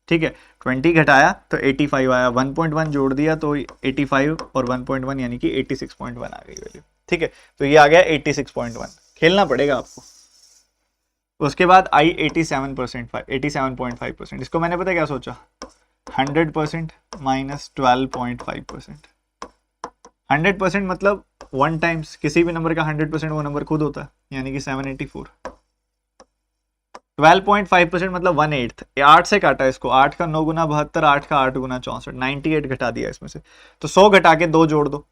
ठीक है। 20 घटाया तो 85 आया, 1.1 जोड़ दिया तो 85 और 1.1 यानी कि 86.1 आ गई वैल्यू, ठीक है। तो ये आ गया 86.1, खेलना पड़ेगा आपको। उसके बाद आई 87.5%, इसको मैंने पता क्या सोचा, 100% -12.5%। 100% मतलब 1 टाइम्स किसी भी नंबर का 100% वो नंबर खुद होता है, यानी कि 784। 12.5% मतलब 1/8, 8 से काटा इसको, 8 का 9 गुना 72, 8 का 8 गुना 64, 98 घटा दिया इसमें से, तो 100 घटा के 2 जोड़ दो,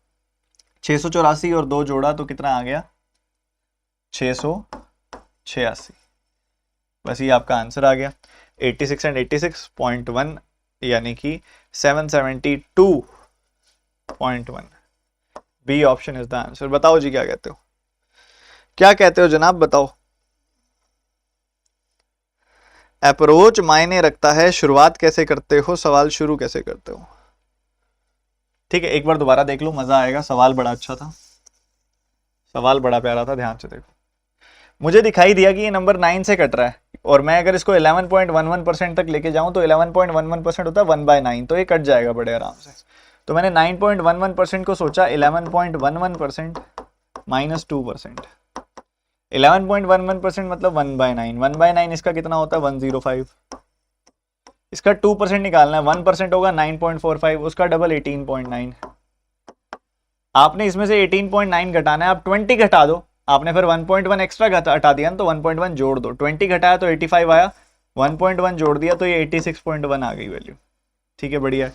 684 और 2 जोड़ा तो कितना आ गया, 686। बस ये आपका आंसर आ गया, 86 एंड 86.1 यानी कि 772.1। B option is the answer. बताओ जी क्या कहते हो, क्या कहते हो जनाब, बताओ। अप्रोच मायने रखता है, शुरुआत कैसे करते हो, सवाल शुरू कैसे करते हो। ठीक है, एक बार दोबारा देख लो, मजा आएगा। सवाल बड़ा अच्छा था, सवाल बड़ा प्यारा था, ध्यान से देखो। मुझे दिखाई दिया कि ये नंबर 9 से कट रहा है और मैं अगर इसको 11.11% तक लेके जाऊं तो 11.11% होता है 1/9, तो ये कट जाएगा बड़े आराम से। तो मैंने 9.11% को सोचा 11.11% माइनस 2%। 11.11% मतलब 1/9, 1/9 इसका कितना होता है 105। इसका 2% निकालना है, 1% होगा 9.45, उसका डबल 18.9। आपने इसमें से 18.9 घटाना है, आप 20 घटा दो। आपने फिर 1.1 एक्स्ट्रा हटा दिया ना, तो 1.1 जोड़ दो। 20 घटाया तो 85 आया, 1.1 जोड़ दिया तो ये 86.1 आ गई वैल्यू। ठीक है, बढ़िया।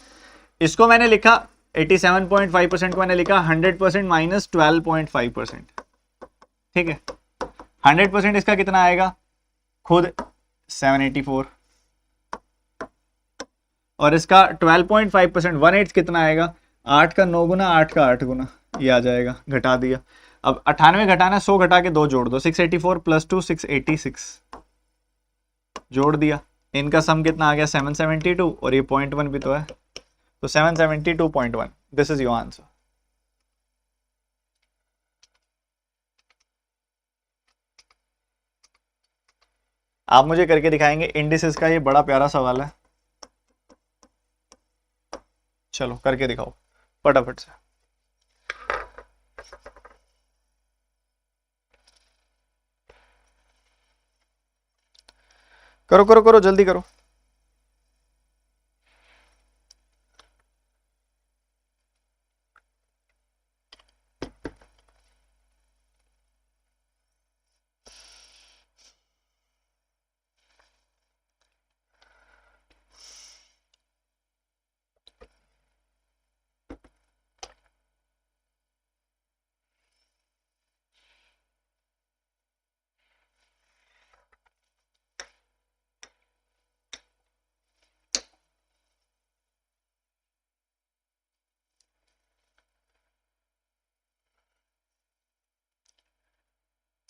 इसको मैंने लिखा 87.5% को मैंने लिखा 100% माइनस 12.5%। ठीक है, 100% इसका कितना आएगा खुद 784, और इसका 12.5% 1/8 कितना आएगा 8 का 9 गुना 8 का 8 गुना, ये आ जाएगा। घटा दिया। अब 98 घटाना, 100 घटा के 2 जोड़ दो, 684 प्लस 2 686 जोड़ दिया। इनका सम कितना आ गया 772, और ये 0.1 भी तो है, तो 772.1। This is your answer. आप मुझे करके दिखाएंगे इंडिसेस का, ये बड़ा प्यारा सवाल है। चलो करके दिखाओ फटाफट से। करो करो करो, जल्दी करो।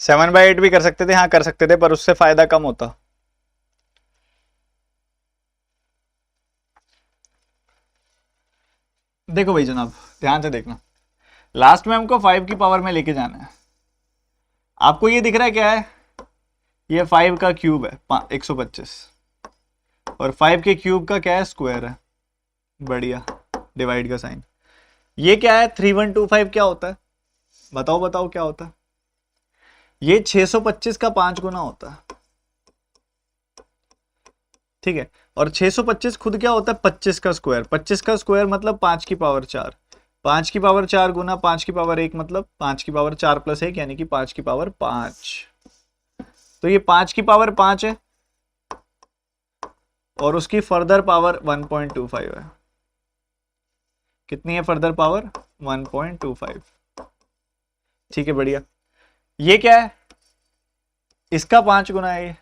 सेवन बाई 8 भी कर सकते थे, हाँ कर सकते थे, पर उससे फायदा कम होता। देखो भाई जनाब, ध्यान से देखना, लास्ट में हमको 5 की पावर में लेके जाना है। आपको ये दिख रहा है क्या है, ये 5 का क्यूब है 125, और 5 के क्यूब का क्या है स्क्वायर है। बढ़िया, डिवाइड का साइन। ये क्या है 3125 क्या होता है, बताओ बताओ क्या होता है। ये 625 का 5 गुना होता है। ठीक है, और 625 खुद क्या होता है 25 का स्क्वायर। 25 का स्क्वायर मतलब 5 की पावर 4। 5 की पावर 4 गुना 5 की पावर 1 मतलब 5 की पावर 4 प्लस 1 यानी कि 5 की पावर 5। तो ये 5 की पावर 5 है, और उसकी फर्दर पावर 1.25 है। कितनी है फर्दर पावर 1.25। ठीक है, बढ़िया। ये क्या है, इसका 5 गुना है, ये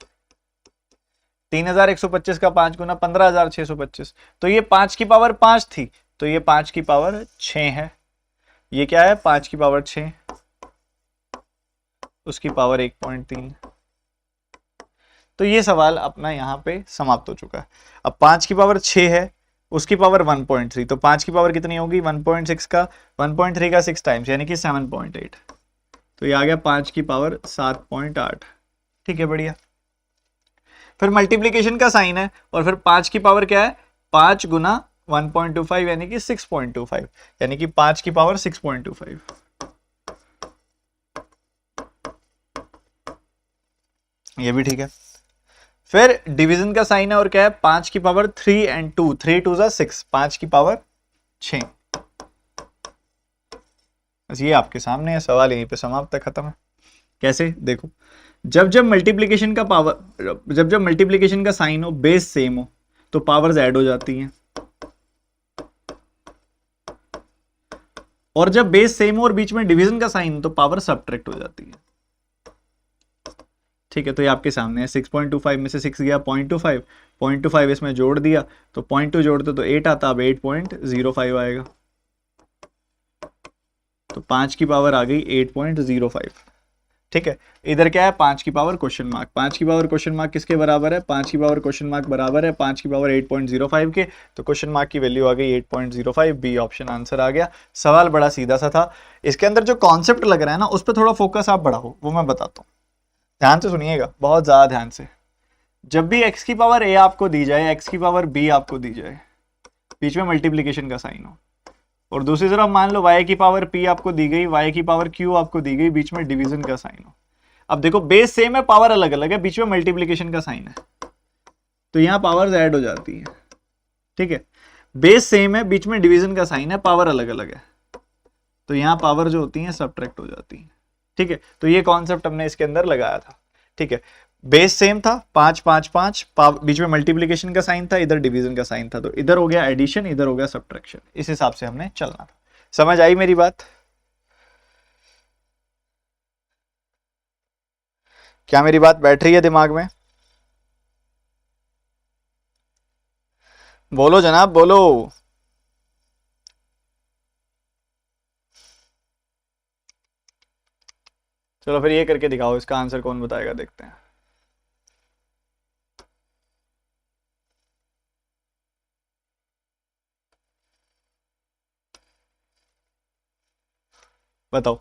3125 का 5 गुना 15625। तो ये 5 की पावर 5 थी, तो ये 5 की पावर 6 है। ये क्या है 5 की पावर 6, उसकी पावर 1.3। तो ये सवाल अपना यहाँ पे समाप्त हो चुका है। अब 5 की पावर 6 है, उसकी पावर 1.3, तो 5 की पावर कितनी होगी 1.6 का 1.3 का 6 टाइम्स यानी कि 7.8। तो ये आ गया 5 की पावर 7.8। ठीक है, बढ़िया। फिर मल्टीप्लीकेशन का साइन है, और फिर 5 की पावर क्या है 5 गुना 1.25 यानी कि 6.25, यानी कि 5 की पावर 6.25। ये भी ठीक है। फिर डिवीजन का साइन है, और क्या है 5 की पावर 3 एंड 2, 3 2 जा 6, 5 की पावर 6। बस ये आपके सामने है, सवाल यहीं पे समाप्त है, खत्म है। कैसे देखो, जब जब मल्टीप्लिकेशन का पावर, जब जब मल्टीप्लिकेशन का साइन हो बेस सेम हो तो पावर्स ऐड हो जाती हैं, और जब बेस सेम हो और बीच में डिवीजन का साइन तो पावर सब्ट्रैक्ट हो जाती है। ठीक है, तो ये आपके सामने है। 6.25 में से 6 गया 0.25, 0.25 इसमें जोड़ दिया तो 0.2 जोड़ते तो 8 आता, अब 8.05 आएगा। तो 5 की पावर आ गई 8.05। ठीक है। इधर क्या है, 5 की पावर क्वेश्चन मार्क, 5 की पावर क्वेश्चन मार्क किसके बराबर है, 5 की पावर क्वेश्चन मार्क बराबर है 5 की पावर 8.05 के। तो क्वेश्चन मार्क की वैल्यू आ गई 8.05, बी ऑप्शन आंसर आ गया। सवाल बड़ा सीधा सा था। इसके अंदर जो कॉन्सेप्ट लग रहा है ना, उस पर थोड़ा फोकस आप बढ़ाओ, वो मैं बताता हूँ। ध्यान से सुनिएगा, बहुत ज्यादा ध्यान से। जब भी x की पावर a आपको दी जाए, x की पावर b आपको दी जाए, बीच में मल्टीप्लीकेशन का साइन हो, और दूसरी तरफ मान लो y की पावर p आपको दी गई, y की पावर q आपको दी गई, बीच में डिवीजन का साइन हो। अब देखो बेस सेम है, पावर अलग अलग है, बीच में मल्टीप्लीकेशन का साइन है, तो यहां पावर्स ऐड हो जाती है। ठीक है, बेस सेम है, बीच में डिवीजन का साइन है, पावर अलग अलग है, तो यहां पावर जो होती है सब्ट्रैक्ट हो जाती है। ठीक है, तो ये कॉन्सेप्ट हमने इसके अंदर लगाया था। ठीक है, बेस सेम था, 5 5 5, बीच में मल्टीप्लीकेशन का साइन था, इधर डिवीजन का साइन था, तो इधर हो गया एडिशन, इधर हो गया सब्ट्रैक्शन। इस हिसाब से हमने चलना था। समझ आई मेरी बात? क्या मेरी बात बैठ रही है दिमाग में? बोलो जनाब बोलो। चलो फिर ये करके दिखाओ, इसका आंसर कौन बताएगा, देखते हैं। बताओ।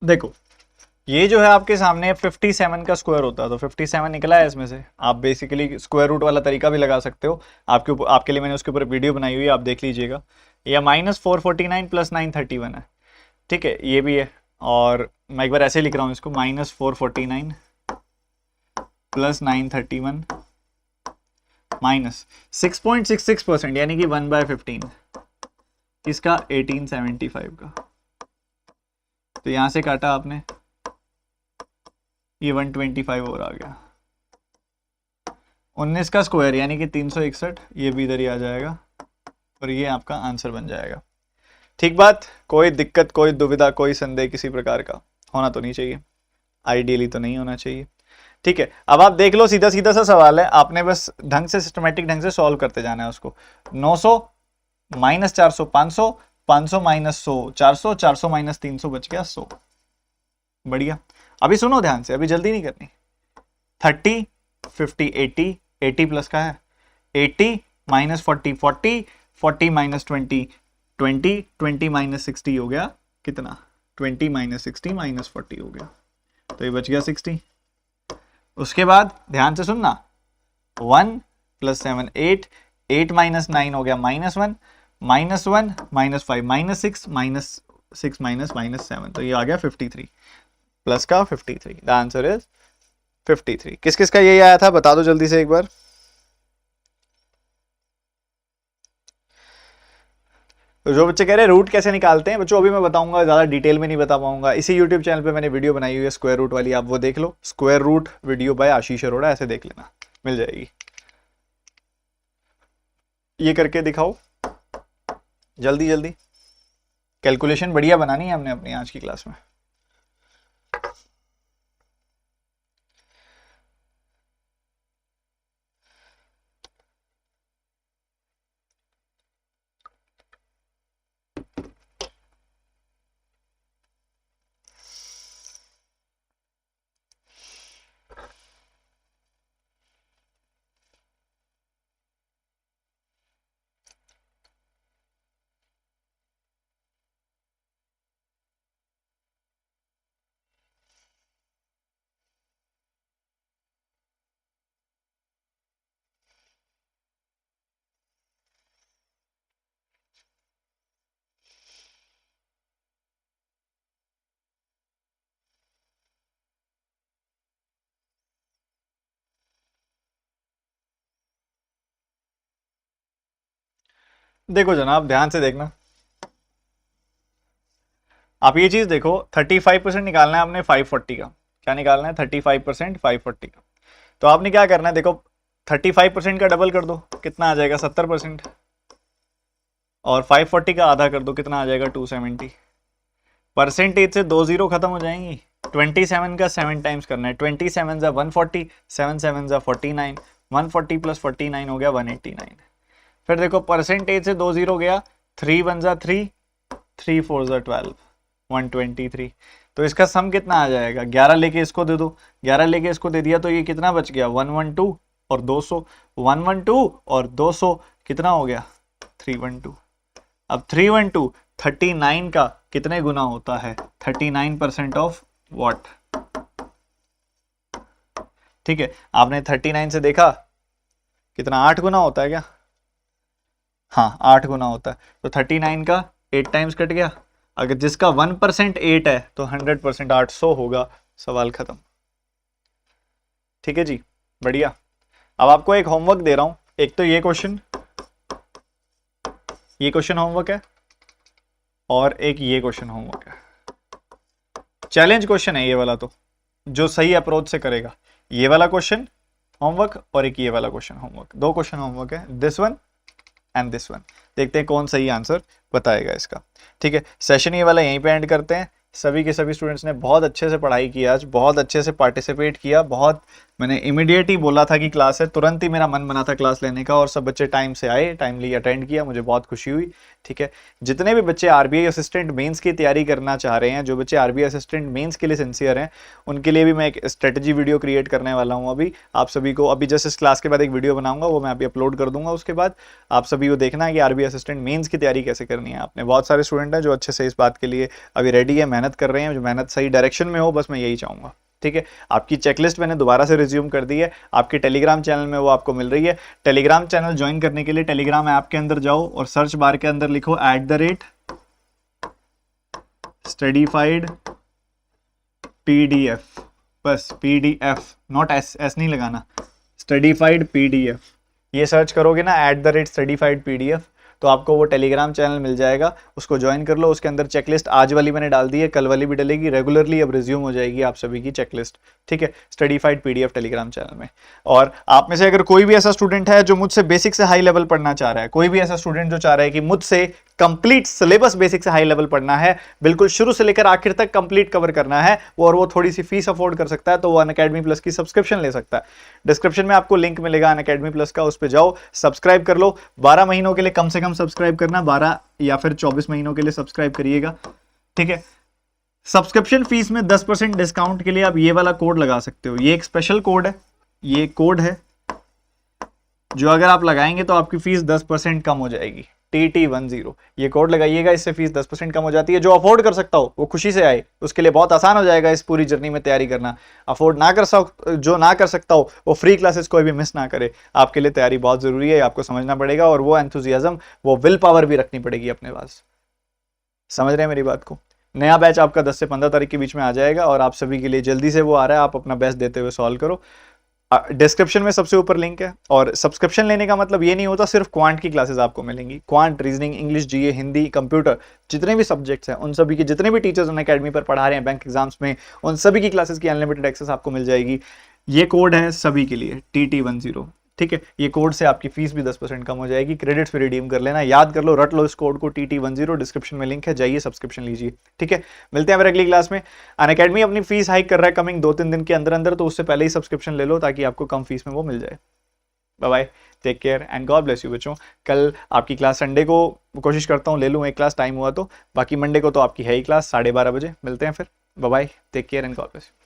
देखो, ये जो है आपके सामने 57 का स्क्वायर होता है, तो 57 निकला है इसमें से। आप बेसिकली स्क्वायर रूट वाला तरीका भी लगा सकते हो, आपके ऊपर, आपके लिए मैंने उसके ऊपर वीडियो बनाई हुई है, आप देख लीजिएगा। या -449 प्लस 931 है। ठीक है, ये भी है। और मैं एक बार ऐसे लिख रहा हूँ इसको, -449 प्लस 931 -6.66%, यानी कि 1/15 इसका 1875 का। तो यहां से काटा आपने, ये 125 और आ गया। 19 का स्क्वायर यानी कि 361, ये भी इधर ही आ जाएगा, और ये आपका आंसर बन जाएगा। ठीक बात, कोई दिक्कत, कोई दुविधा, कोई संदेह किसी प्रकार का होना तो नहीं चाहिए, आइडियली तो नहीं होना चाहिए। ठीक है, अब आप देख लो, सीधा सीधा सा सवाल है, आपने बस ढंग से, सिस्टमेटिक ढंग से सॉल्व करते जाना है उसको। 900 -400 500, 500 -100 400, 400 -300 बच गया 100। बढ़िया। अभी सुनो ध्यान से, अभी जल्दी नहीं करनी। 30 50 80, 80 प्लस का है 80, -40 40, 40 -20 20, 20 -60 हो गया कितना, 20 -60 -40 हो गया, तो ये बच गया 60। उसके बाद ध्यान से सुनना, 1 + 7 8, 8 -9 हो गया -1, -1 -5 -6, -6 -7, तो ये आ गया 53 प्लस का 53। The answer is 53। किस किस का यही आया था, बता दो जल्दी से एक बार। तो जो बच्चे कह रहे हैं रूट कैसे निकालते हैं, बच्चों अभी मैं बताऊंगा, ज्यादा डिटेल में नहीं बता पाऊंगा। इसी यूट्यूब चैनल पे मैंने वीडियो बनाई हुई है स्क्वायर रूट वाली, आप वो देख लो, स्क्वायर रूट वीडियो बाय आशीष अरोड़ा, ऐसे देख लेना, मिल जाएगी। ये करके दिखाओ जल्दी जल्दी, कैलकुलेशन बढ़िया बनानी है हमने अपनी आज की क्लास में। देखो जनाब ध्यान से देखना, आप ये चीज देखो, 35% निकालना है आपने 540 का। क्या निकालना है? 35% 540 का। तो आपने क्या करना है, देखो 35% का डबल कर दो, कितना आ जाएगा? 70%। और 540 का आधा कर दो, कितना आ जाएगा? 270। परसेंटेज से 2 जीरो खत्म हो जाएंगी। 27 का 7 टाइम्स करना है। 27 जा 140, 7 7 जा 49, 140 प्लस 49 हो गया 189। फिर देखो परसेंटेज से 2 जीरो गया, 3 1 जा 3, 3 4 जा 12, 123। तो इसका सम कितना आ जाएगा? 11 लेके इसको दे दो, 11 लेके इसको दे दिया तो ये कितना बच गया? 112 और 200, 112 और 200 कितना हो गया? 312। अब 312 39 का कितने गुना होता है? 39% ऑफ व्हाट? ठीक है, आपने 39 से देखा कितना? 8 गुना होता है क्या? हाँ 8 गुना होता है। तो 39 का 8 टाइम्स कट गया। अगर जिसका 1% 8 है तो 100% 800 होगा। सवाल खत्म। ठीक है जी, बढ़िया। अब आपको एक होमवर्क दे रहा हूं, एक तो ये क्वेश्चन होमवर्क है और एक ये क्वेश्चन होमवर्क है। चैलेंज क्वेश्चन है ये वाला, तो जो सही अप्रोच से करेगा। ये वाला क्वेश्चन होमवर्क और एक ये वाला क्वेश्चन होमवर्क, 2 क्वेश्चन होमवर्क है, this one and this one. देखते हैं कौन सही आंसर बताएगा इसका। ठीक है, सेशन ये वाला यहीं पे एंड करते हैं। सभी के सभी स्टूडेंट्स ने बहुत अच्छे से पढ़ाई की, आज बहुत अच्छे से पार्टिसिपेट किया। बहुत मैंने इमीडिएट ही बोला था कि क्लास है, तुरंत ही मेरा मन बना था क्लास लेने का और सब बच्चे टाइम से आए, टाइमली अटेंड किया, मुझे बहुत खुशी हुई। ठीक है, जितने भी बच्चे आरबीआई असिस्टेंट मेंस की तैयारी करना चाह रहे हैं, जो बच्चे आरबीआई असिस्टेंट मेंस के लिए सिंसियर हैं, उनके लिए भी मैं एक स्ट्रेटजी वीडियो क्रिएट करने वाला हूँ। अभी आप सभी को, अभी जस्ट इस क्लास के बाद एक वीडियो बनाऊंगा, वो मैं अभी अपलोड कर दूंगा। उसके बाद आप सभी को देखना है कि आरबीआई असिस्टेंट मेंस की तैयारी कैसे करनी है। आपने बहुत सारे स्टूडेंट हैं जो अच्छे से इस बात के लिए अभी रेडी है, मेहनत कर रहे हैं, जो मेहनत सही डायरेक्शन में हो, बस मैं यही चाहूंगा। ठीक है, आपकी चेकलिस्ट मैंने दोबारा से रिज्यूम कर दी है, आपके टेलीग्राम चैनल में वो आपको मिल रही है। टेलीग्राम चैनल ज्वाइन करने के लिए टेलीग्राम ऐप के अंदर जाओ और सर्च बार के अंदर लिखो @studyfied PDF, बस PDF, नॉट एस नहीं लगाना, स्टडीफाइड PDF। ये सर्च करोगे ना @studyfied PDF, तो आपको वो टेलीग्राम चैनल मिल जाएगा, उसको ज्वाइन कर लो। उसके अंदर चेकलिस्ट आज वाली मैंने डाल दी है, कल वाली भी डलेगी, रेगुलरली अब रिज्यूम हो जाएगी आप सभी की चेकलिस्ट। ठीक है, स्टडीफाइड PDF टेलीग्राम चैनल में। और आप में से अगर कोई भी ऐसा स्टूडेंट है जो मुझसे बेसिक से हाई लेवल पढ़ना चाह रहा है, कोई भी ऐसा स्टूडेंट जो चाह रहा है कि मुझसे कंप्लीट सिलेबस बेसिक से हाई लेवल पढ़ना है, बिल्कुल शुरू से लेकर आखिर तक कंप्लीट कवर करना है, और वो थोड़ी सी फीस अफोर्ड कर सकता है, तो वो अनअकैडमी प्लस की सब्सक्रिप्शन ले सकता है। डिस्क्रिप्शन में आपको लिंक मिलेगा अनअकैडमी प्लस का, उस पर जाओ, सब्सक्राइब कर लो। 12 महीनों के लिए कम से कम सब्सक्राइब करना, 12 या फिर 24 महीनों के लिए सब्सक्राइब करिएगा। ठीक है, सब्सक्रिप्शन फीस में 10% डिस्काउंट के लिए आप ये वाला कोड लगा सकते हो। ये एक स्पेशल कोड है, ये कोड है जो अगर आप लगाएंगे तो आपकी फीस 10% कम हो जाएगी। TT10, ये कोड लगाइएगा, इससे फीस 10% कम हो जाती है। जो अफोर्ड कर सकता हो वो खुशी से आए, उसके लिए बहुत आसान हो जाएगा इस पूरी जर्नी में तैयारी करना। अफोर्ड ना कर जो ना कर सकता हो वो फ्री क्लासेस कोई भी मिस ना करे। आपके लिए तैयारी बहुत जरूरी है, आपको समझना पड़ेगा, और वो एंथुजियाज्म, वो विल पावर भी रखनी पड़ेगी अपने पास। समझ रहे हैं मेरी बात को? नया बैच आपका 10 से 15 तारीख के बीच में आ जाएगा और आप सभी के लिए जल्दी से वो आ रहा है, आप अपना बेस्ट देते हुए सॉल्व करो। डिस्क्रिप्शन में सबसे ऊपर लिंक है। और सब्सक्रिप्शन लेने का मतलब ये नहीं होता सिर्फ क्वांट की क्लासेस आपको मिलेंगी। क्वांट, रीजनिंग, इंग्लिश, जीए, हिंदी, कंप्यूटर, जितने भी सब्जेक्ट्स हैं उन सभी के, जितने भी टीचर्स अनअकैडमी पर पढ़ा रहे हैं बैंक एग्जाम्स में, उन सभी की क्लासेस की अनलिमिटेड एक्सेस आपको मिल जाएगी। ये कोड है सभी के लिए TT10। ठीक है, ये कोड से आपकी फीस भी 10% कम हो जाएगी। क्रेडिट्स भी रिडीम कर लेना, याद कर लो, रट लो इस कोड को, TT10। डिस्क्रिप्शन में लिंक है, जाइए सब्सक्रिप्शन लीजिए। ठीक है, मिलते हैं फिर अगली क्लास में। अनअकैडमी अपनी फीस हाइक कर रहा है कमिंग 2-3 दिन के अंदर अंदर, तो उससे पहले ही सब्सक्रिप्शन ले लो ताकि आपको कम फीस में वो मिल जाए। Bye bye, take care and God bless you बच्चों। कल आपकी क्लास, संडे को कोशिश करता हूँ ले लूँ एक क्लास, टाइम हुआ तो, बाकी मंडे को तो आपकी है ही क्लास 12:30 बजे। मिलते हैं फिर, bye bye, take care and God bless you.